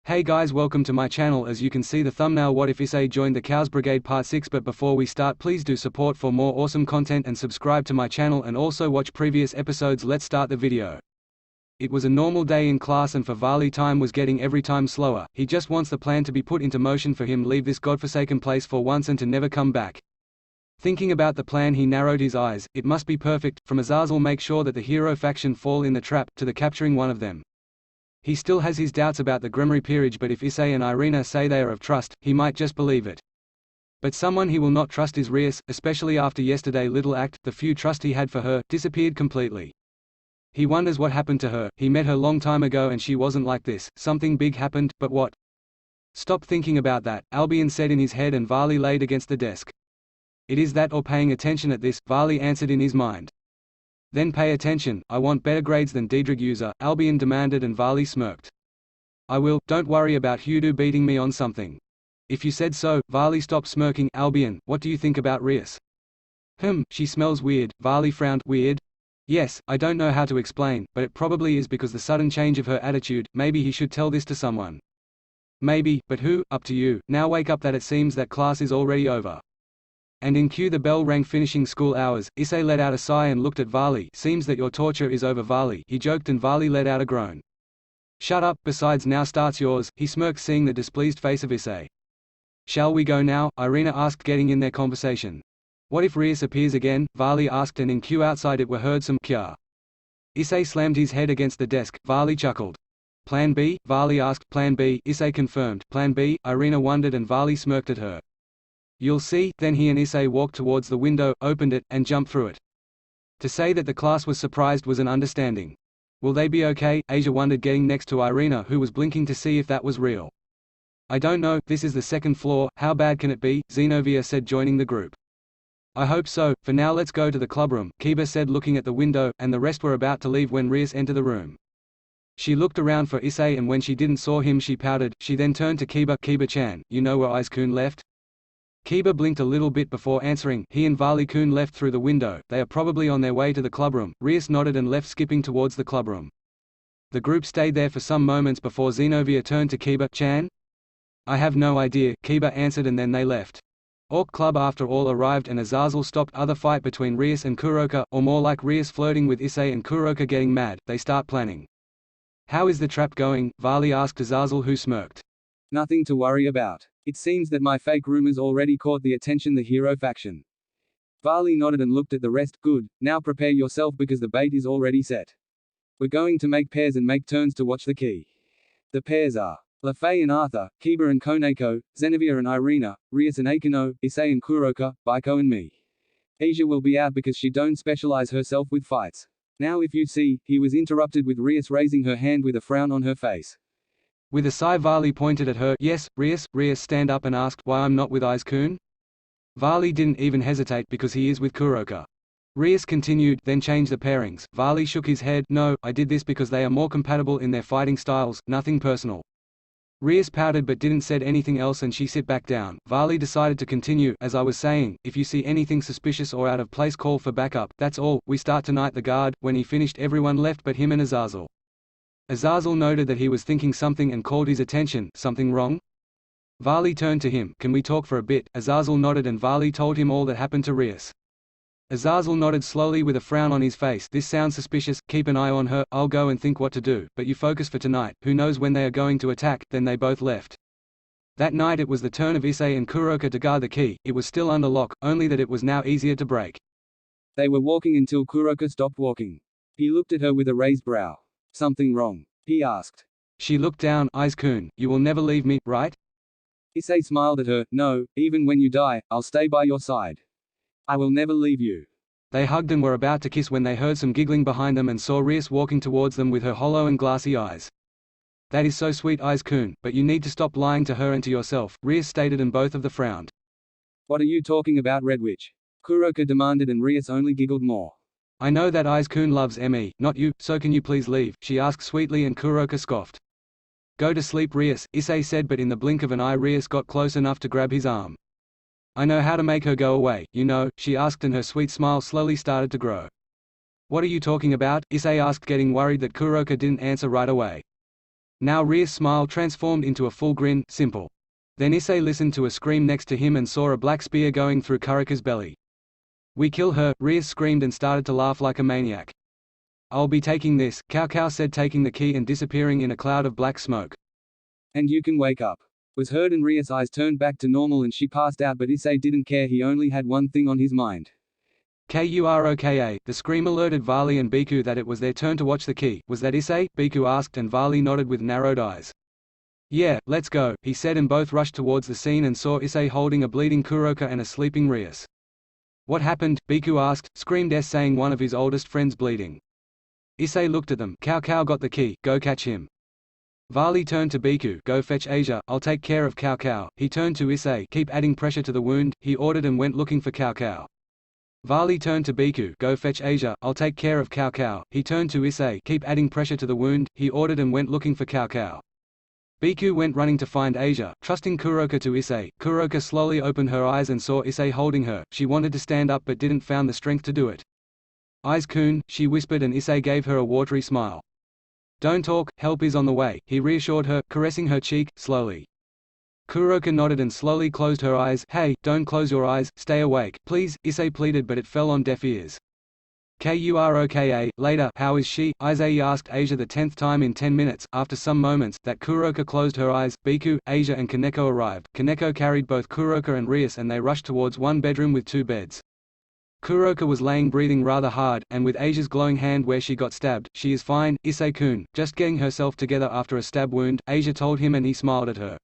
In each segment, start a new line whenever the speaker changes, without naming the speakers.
Hey guys, welcome to my channel. As you can see the thumbnail, what if Issei joined the Khaos Brigade part 6, but before we start please do support for more awesome content and subscribe to my channel and also watch previous episodes. Let's start the video. It was a normal day in class and for Vali time was getting every time slower. He just wants the plan to be put into motion for him, leave this godforsaken place for once and to never come back. Thinking about the plan, he narrowed his eyes. It must be perfect, from Azazel make sure that the hero faction fall in the trap, to the capturing one of them. He still has his doubts about the Grimoire peerage, but if Issei and Irina say they are of trust, he might just believe it. But someone he will not trust is Rias, especially after yesterday's little act. The few trust he had for her disappeared completely. He wonders what happened to her. He met her long time ago and she wasn't like this. Something big happened, but what? Stop thinking about that, Albion said in his head, and Vali laid against the desk. It is that or paying attention at this, Vali answered in his mind. Then pay attention. I want better grades than Diedrich user, Albion demanded, and Vali smirked. I will, don't worry about Hudu beating me on something. If you said so. Vali stopped smirking. Albion, what do you think about Rias? She smells weird. Vali frowned. Weird? Yes, I don't know how to explain, but it probably is because the sudden change of her attitude. Maybe he should tell this to someone. Maybe, but who? Up to you. Now wake up, that it seems that class is already over. And in queue the bell rang, finishing school hours. Issei let out a sigh and looked at Vali. Seems that your torture is over, Vali, he joked, and Vali let out a groan. Shut up, besides now starts yours, he smirked, seeing the displeased face of Issei. Shall we go now? Irina asked, getting in their conversation. What if Rias appears again? Vali asked, and in queue outside it were heard some kya. Issei slammed his head against the desk. Vali chuckled. Plan B? Vali asked. Plan B, Issei confirmed. Plan B? Irina wondered, and Vali smirked at her. You'll see. Then he and Issei walked towards the window, opened it, and jumped through it. To say that the class was surprised was an understanding. Will they be okay? Asia wondered, getting next to Irina, who was blinking to see if that was real. I don't know, this is the second floor, how bad can it be? Zenobia said, joining the group. I hope so. For now let's go to the clubroom, Kiba said, looking at the window, and the rest were about to leave when Rias entered the room. She looked around for Issei, and when she didn't saw him she pouted. She then turned to Kiba. Kiba-chan, you know where Aiz-kun left? Kiba blinked a little bit before answering. He and Vali-kun left through the window. They are probably on their way to the clubroom. Rias nodded and left, skipping towards the clubroom. The group stayed there for some moments before Zenobia turned to Kiba-chan. I have no idea, Kiba answered, and then they left. Orc Club after all arrived, and Azazel stopped other fight between Rias and Kuroka, or more like Rias flirting with Issei and Kuroka getting mad. They start planning. How is the trap going? Vali asked Azazel, who smirked. Nothing to worry about. It seems that my fake rumors already caught the attention the hero faction. Vali nodded and looked at the rest. Good, now prepare yourself because the bait is already set. We're going to make pairs and make turns to watch the key. The pairs are Lafay and Arthur, Kiba and Koneko, Zenobia and Irina, Rias and Akino, Issei and Kuroka, Baiko and me. Asia will be out because she don't specialize herself with fights. Now if you see, he was interrupted with Rias raising her hand with a frown on her face. With a sigh Vali pointed at her. Yes, Rias. Rias stand up and asked, why I'm not with Aiz-kun? Vali didn't even hesitate, because he is with Kuroka. Rias continued, then changed the pairings. Vali shook his head. No, I did this because they are more compatible in their fighting styles, nothing personal. Rias pouted but didn't said anything else, and she sit back down. Vali decided to continue. As I was saying, if you see anything suspicious or out of place call for backup, that's all. We start tonight. The guard. When he finished everyone left but him and Azazel. Azazel noted that he was thinking something and called his attention. Something wrong? Vali turned to him. Can we talk for a bit? Azazel nodded and Vali told him all that happened to Rias. Azazel nodded slowly with a frown on his face. This sounds suspicious. Keep an eye on her. I'll go and think what to do, but you focus for tonight. Who knows when they are going to attack? Then they both left. That night it was the turn of Issei and Kuroka to guard the key. It was still under lock, only that it was now easier to break. They were walking until Kuroka stopped walking. He looked at her with a raised brow. Something wrong? He asked. She looked down. Aiz-kun, you will never leave me, right? Issei smiled at her. No, even when you die, I'll stay by your side. I will never leave you. They hugged and were about to kiss when they heard some giggling behind them and saw Rias walking towards them with her hollow and glassy eyes. That is so sweet, Aiz-kun, but you need to stop lying to her and to yourself, Rias stated, and both of them frowned. What are you talking about, Red Witch? Kuroka demanded, and Rias only giggled more. I know that Aiz-kun loves me, not you, so can you please leave? She asked sweetly, and Kuroka scoffed. Go to sleep, Rias, Issei said, but in the blink of an eye Rias got close enough to grab his arm. I know how to make her go away, you know, she asked, and her sweet smile slowly started to grow. What are you talking about? Issei asked, getting worried that Kuroka didn't answer right away. Now Rias' smile transformed into a full grin, simple. Then Issei listened to a scream next to him and saw a black spear going through Kurika's belly. "We kill her," Rias screamed and started to laugh like a maniac. "I'll be taking this," Khaos said, taking the key and disappearing in a cloud of black smoke.
"And you can wake up," was heard, and Rias' eyes turned back to normal and she passed out, but Issei didn't care. He only had one thing on his mind.
"Kuroka," the scream alerted Vali and Biku that it was their turn to watch the key. "Was that Issei?" Biku asked, and Vali nodded with narrowed eyes. "Yeah, let's go," he said, and both rushed towards the scene and saw Issei holding a bleeding Kuroka and a sleeping Rias. "What happened?" Biku asked, screamed S, saying one of his oldest friends bleeding. Issei looked at them. "Khaos got the key, go catch him." Vali turned to Biku. "Go fetch Asia, I'll take care of Khaos." He turned to Issei. "Keep adding pressure to the wound," he ordered, and went looking for Khaos. Vali turned to Biku. "Go fetch Asia, I'll take care of Khaos." He turned to Issei. "Keep adding pressure to the wound," he ordered, and went looking for Khaos. Biku went running to find Asia, trusting Kuroka to Issei. Kuroka slowly opened her eyes and saw Issei holding her. She wanted to stand up but didn't found the strength to do it. "Eyes-kun," she whispered, and Issei gave her a watery smile. "Don't talk, help is on the way," he reassured her, caressing her cheek, slowly. Kuroka nodded and slowly closed her eyes. "Hey, don't close your eyes, stay awake, please," Issei pleaded, but it fell on deaf ears. "Kuroka, later, how is she?" Issei asked Asia the 10th time in 10 minutes. After some moments, that Kuroka closed her eyes. Biku, Asia and Kaneko arrived. Kaneko carried both Kuroka and Rias and they rushed towards one bedroom with 2 beds. Kuroka was laying breathing rather hard, and with Asia's glowing hand where she got stabbed. "She is fine, Issei-kun, just getting herself together after a stab wound," Asia told him, and he smiled at her.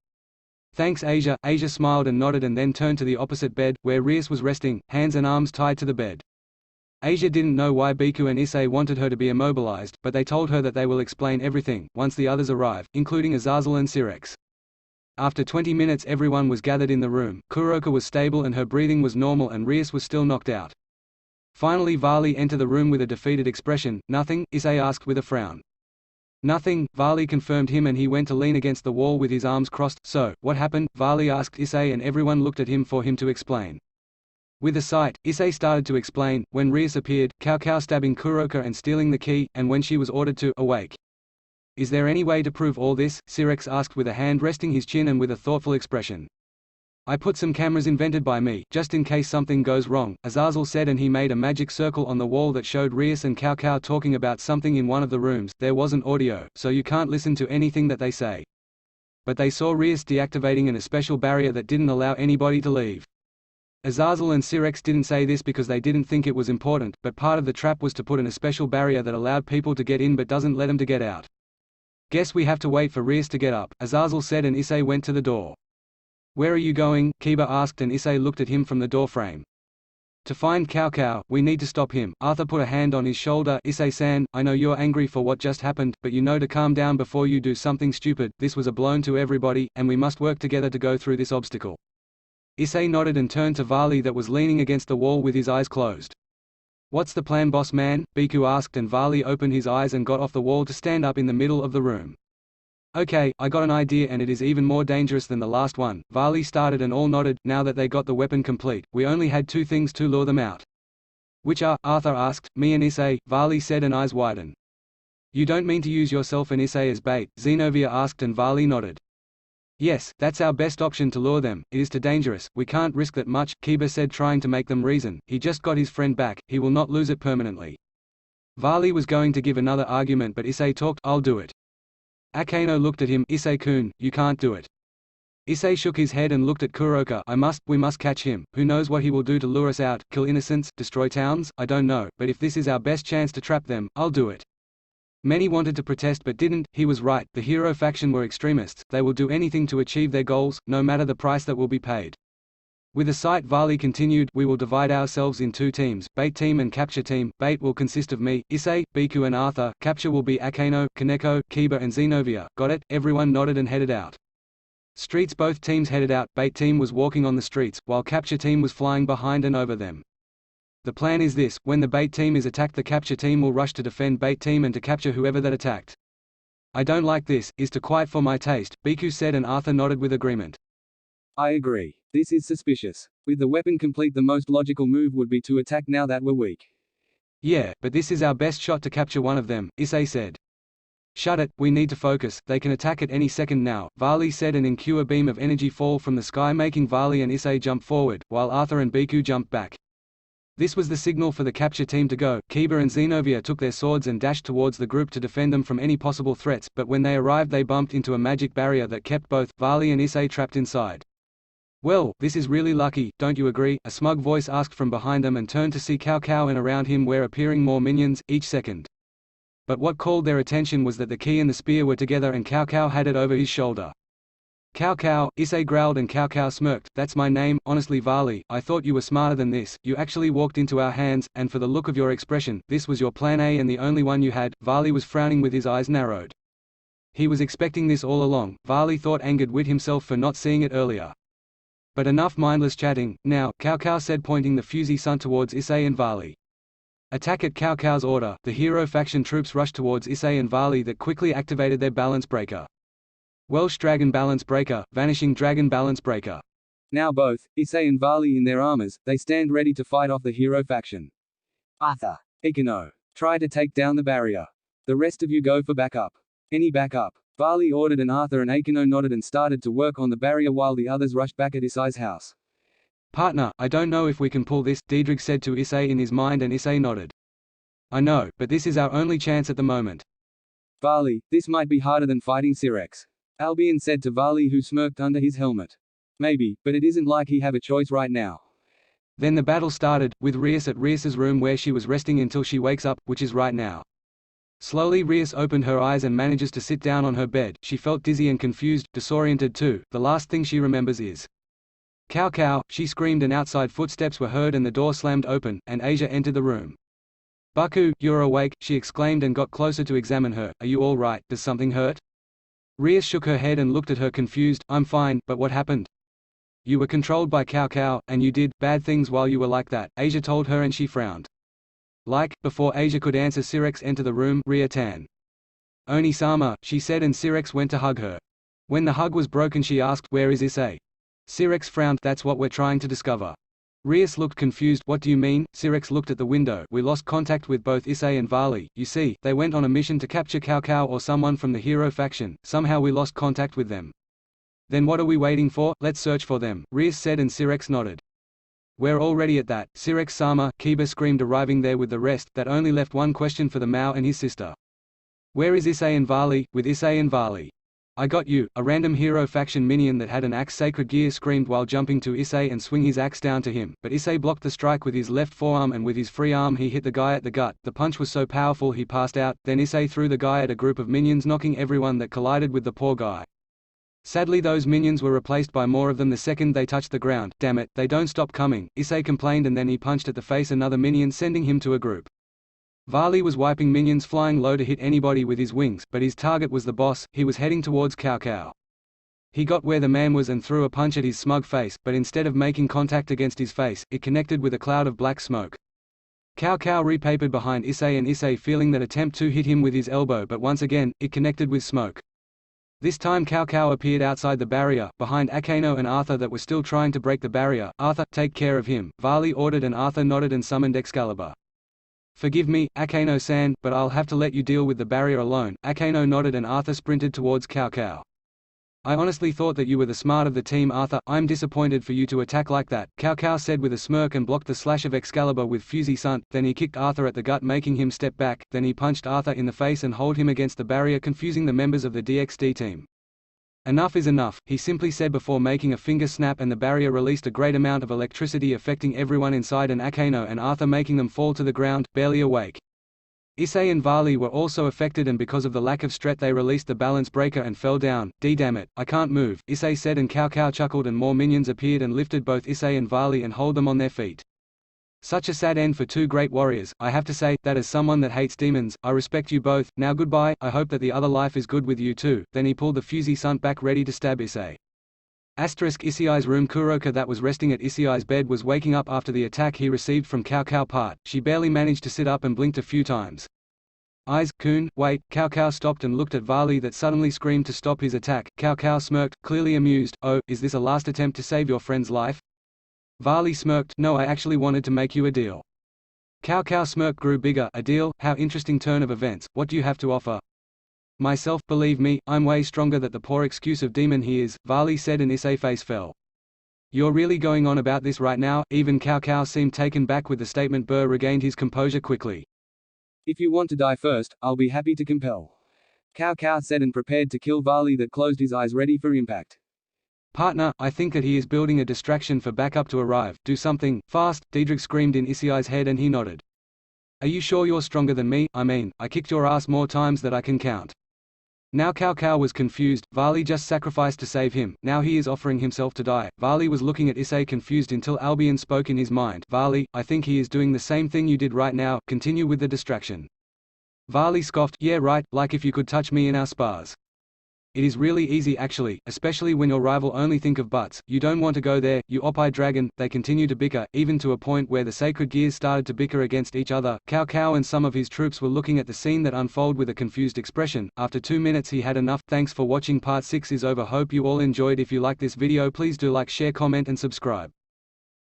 "Thanks, Asia." Asia smiled and nodded and then turned to the opposite bed, where Rias was resting, hands and arms tied to the bed. Asia didn't know why Biku and Issei wanted her to be immobilized, but they told her that they will explain everything, once the others arrive, including Azazel and Sirex. After 20 minutes everyone was gathered in the room. Kuroka was stable and her breathing was normal, and Rias was still knocked out. Finally Vali entered the room with a defeated expression. "Nothing?" Issei asked with a frown. "Nothing," Vali confirmed him, and he went to lean against the wall with his arms crossed. "So, what happened?" Vali asked Issei, and everyone looked at him for him to explain. With a sight, Issei started to explain. When Rias appeared, Khaos stabbing Kuroka and stealing the key, and when she was ordered to awake. "Is there any way to prove all this?" Sirex asked with a hand resting his chin and with a thoughtful expression. "I put some cameras invented by me, just in case something goes wrong," Azazel said, and he made a magic circle on the wall that showed Rias and Khaos talking about something in one of the rooms. There wasn't audio, so you can't listen to anything that they say. But they saw Rias deactivating a special barrier that didn't allow anybody to leave. Azazel and Sirex didn't say this because they didn't think it was important, but part of the trap was to put in a special barrier that allowed people to get in but doesn't let them to get out. "Guess we have to wait for Rias to get up," Azazel said, and Issei went to the door. "Where are you going?" Kiba asked, and Issei looked at him from the doorframe. "To find Khaos, we need to stop him." Arthur put a hand on his shoulder. "Issei-san, I know you're angry for what just happened, but you know to calm down before you do something stupid. This was a blow to everybody, and we must work together to go through this obstacle." Issei nodded and turned to Vali that was leaning against the wall with his eyes closed. "What's the plan, boss man?" Biku asked, and Vali opened his eyes and got off the wall to stand up in the middle of the room. "Okay, I got an idea, and it is even more dangerous than the last one." Vali started and all nodded. Now that they got the weapon complete, we only had 2 things to lure them out. "Which are?" Arthur asked. "Me and Issei," Vali said, and eyes widened. "You don't mean to use yourself and Issei as bait?" Xenovia asked, and Vali nodded. "Yes, that's our best option to lure them. It is too dangerous, we can't risk that much," Kiba said, trying to make them reason. "He just got his friend back, he will not lose it permanently." Vali was going to give another argument, but Issei talked. "I'll do it." Akano looked at him. "Issei-kun, you can't do it." Issei shook his head and looked at Kuroka. We must catch him. Who knows what he will do to lure us out, kill innocents, destroy towns, I don't know, but if this is our best chance to trap them, I'll do it." Many wanted to protest but didn't. He was right, the hero faction were extremists. They will do anything to achieve their goals, no matter the price that will be paid. With a sight, Vali continued, "We will divide ourselves in 2 teams, bait team and capture team. Bait will consist of me, Issei, Biku and Arthur. Capture will be Akano, Kaneko, Kiba and Xenovia." "Got it?" Everyone nodded and headed out. Streets. Both teams headed out. Bait team was walking on the streets, while capture team was flying behind and over them. "The plan is this, when the bait team is attacked, the capture team will rush to defend bait team and to capture whoever that attacked." "I don't like this, is too quiet for my taste," Biku said, and Arthur nodded with agreement.
"I agree. This is suspicious. With the weapon complete, the most logical move would be to attack now that we're weak."
"Yeah, but this is our best shot to capture one of them," Issei said. Shut it, we need to focus, they can attack at any second now, Varley said, and in a beam of energy fall from the sky making Varley and Issei jump forward, while Arthur and Biku jumped back. This was the signal for the capture team to go. Kiba and Xenovia took their swords and dashed towards the group to defend them from any possible threats, but when they arrived they bumped into a magic barrier that kept both Varley and Issei trapped inside. Well, this is really lucky, don't you agree? A smug voice asked from behind them and turned to see Khaos, and around him were appearing more minions, each second. But what called their attention was that the key and the spear were together and Khaos had it over his shoulder. Khaos, Issei growled and Khaos smirked. That's my name, honestly Varley, I thought you were smarter than this, you actually walked into our hands, and for the look of your expression, this was your plan A and the only one you had. Varley was frowning with his eyes narrowed. He was expecting this all along, Varley thought, angered with himself for not seeing it earlier. But enough mindless chatting, now, Khaos said, pointing the fusee sun towards Issei and Varley. Attack at Khaos' order, the hero faction troops rushed towards Issei and Varley that quickly activated their balance breaker. Welsh Dragon Balance Breaker, Vanishing Dragon Balance Breaker.
Now both, Issei and Varley in their armors, they stand ready to fight off the hero faction. Arthur, Ikano, try to take down the barrier. The rest of you go for backup. Any backup? Varley ordered, and Arthur and Akino nodded and started to work on the barrier while the others rushed back at Issei's house.
Partner, I don't know if we can pull this, Diedrich said to Issei in his mind, and Issei nodded. I know, but this is our only chance at the moment.
Varley, this might be harder than fighting Syrex. Albion said to Varley, who smirked under his helmet. Maybe, but it isn't like he have a choice right now.
Then the battle started, with Rias at Rias's room where she was resting until she wakes up, which is right now. Slowly Rias opened her eyes and manages to sit down on her bed. She felt dizzy and confused, disoriented too. The last thing she remembers is Khaos, she screamed, and outside footsteps were heard and the door slammed open, and Asia entered the room. Baku, you're awake, she exclaimed and got closer to examine her. Are you all right? Does something hurt? Rias shook her head and looked at her confused. I'm fine, but what happened? You were controlled by Khaos, and you did bad things while you were like that, Asia told her, and she frowned. Like, before Asia could answer, Syrex entered the room. Ria-tan. Oni-sama, she said, and Syrex went to hug her. When the hug was broken she asked, where is Issei? Syrex frowned. That's what we're trying to discover. Rias looked confused. What do you mean? Syrex looked at the window. We lost contact with both Issei and Varley. You see, they went on a mission to capture Khaos or someone from the hero faction. Somehow we lost contact with them. Then what are we waiting for? Let's search for them, Rias said, and Syrex nodded. We're already at that, Syrex-sama, Kiba screamed, arriving there with the rest. That only left one question for the Mao and his sister. Where is Issei and Varley? With Issei and Varley. I got you, a random hero faction minion that had an axe sacred gear screamed while jumping to Issei and swing his axe down to him, but Issei blocked the strike with his left forearm and with his free arm he hit the guy at the gut. The punch was so powerful he passed out, then Issei threw the guy at a group of minions, knocking everyone that collided with the poor guy. Sadly those minions were replaced by more of them the second they touched the ground. Damn it, they don't stop coming, Issei complained, and then he punched at the face another minion, sending him to a group. Varley was wiping minions flying low to hit anybody with his wings, but his target was the boss. He was heading towards Khaos. He got where the man was and threw a punch at his smug face, but instead of making contact against his face, it connected with a cloud of black smoke. Khaos repapered behind Issei, and Issei feeling that attempt to hit him with his elbow, but once again, it connected with smoke. This time Khaos appeared outside the barrier, behind Akano and Arthur that were still trying to break the barrier. Arthur, take care of him, Varley ordered, and Arthur nodded and summoned Excalibur. Forgive me, Akano-san, but I'll have to let you deal with the barrier alone. Akano nodded and Arthur sprinted towards Khaos. I honestly thought that you were the smart of the team, Arthur. I'm disappointed for you to attack like that, Khaos said with a smirk and blocked the slash of Excalibur with Fusee Sun. Then he kicked Arthur at the gut, making him step back. Then he punched Arthur in the face and held him against the barrier, confusing the members of the DXD team. Enough is enough, he simply said before making a finger snap, and the barrier released a great amount of electricity affecting everyone inside, and Akano and Arthur making them fall to the ground, barely awake. Issei and Varley were also affected, and because of the lack of strength they released the balance breaker and fell down. Damn it, I can't move, Issei said, and Khaos chuckled, and more minions appeared and lifted both Issei and Varley and held them on their feet. Such a sad end for two great warriors. I have to say, that as someone that hates demons, I respect you both. Now goodbye, I hope that the other life is good with you too. Then he pulled the Fusee Sun back, ready to stab Issei. Issei's room. Kuroka that was resting at Issei's bed was waking up after the attack he received from Khaos. She barely managed to sit up and blinked a few times. Kun, wait, Khaos stopped and looked at Varley that suddenly screamed to stop his attack. Khaos smirked, clearly amused. Oh, is this a last attempt to save your friend's life? Varley smirked. No, I actually wanted to make you a deal. Khaos' smirk grew bigger. A deal? How interesting turn of events. What do you have to offer? Myself, believe me, I'm way stronger than the poor excuse of demon he is, Vali said, and Issei face fell. You're really going on about this right now? Even Khaos seemed taken back with the statement. Burr regained his composure quickly.
If you want to die first, I'll be happy to compel. Khaos said and prepared to kill Vali that closed his eyes ready for impact.
Partner, I think that he is building a distraction for backup to arrive. Do something, fast, Diedrich screamed in Issei's head and he nodded. Are you sure you're stronger than me? I mean, I kicked your ass more times than I can count. Now Khaos was confused. Vali just sacrificed to save him, now he is offering himself to die. Vali was looking at Issei confused until Albion spoke in his mind. Vali, I think he is doing the same thing you did right now, continue with the distraction. Vali scoffed, yeah right, like if you could touch me in our spars. It is really easy actually, especially when your rival only think of butts. You don't want to go there, you Oppai dragon. They continue to bicker, even to a point where the sacred gears started to bicker against each other. Khaos and some of his troops were looking at the scene that unfolded with a confused expression. After 2 minutes he had enough. Thanks for watching. Part 6 is over. Hope you all enjoyed. If you like this video, please do like, share, comment and subscribe.